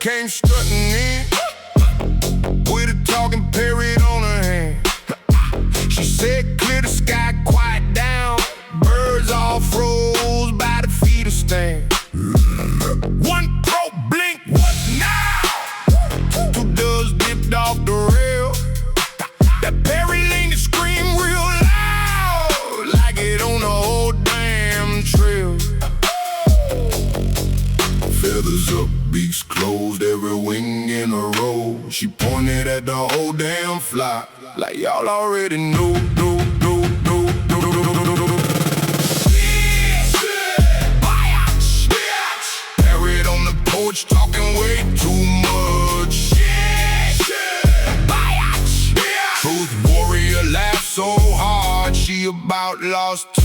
came strutting in with a talking parrot on her hand. She said, clear the sky, quiet down. Birds all froze by the feeder stand. One pro blink, what now? Two doves dipped off the rail. That parrot leaned and screamed real loud, like it on the whole damn trail. Feathers up, beaks closed, every wing in a row. She pointed at the whole damn flock, like y'all already know. Parrot on the porch talking way too much. Truth warrior laughed so hard, she about lost touch.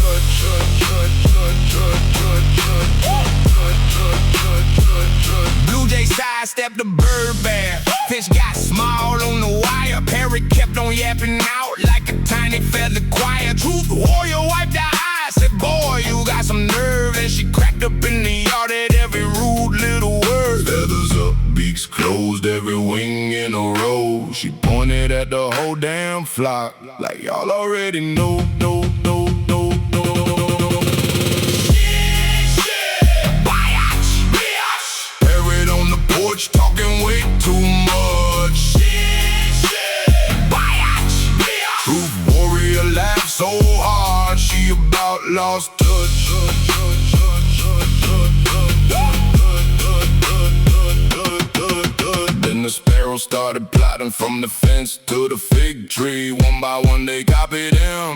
Blue jay sidestepped the bird bear. Fish got small on the wire. Parrot kept on yapping out like a tiny feather choir. Truth warrior wiped her eyes, said, boy, you got some nerve. And she cracked up in the yard at every rude little word. Feathers up, beaks closed, every wing in a row. She pointed at the whole damn flock, like y'all already know. Parrot on the porch talking way too much. Truth warrior laughed so hard, she about lost touch. Then the sparrows started plotting from the fence to the fig tree. One by one they copied him,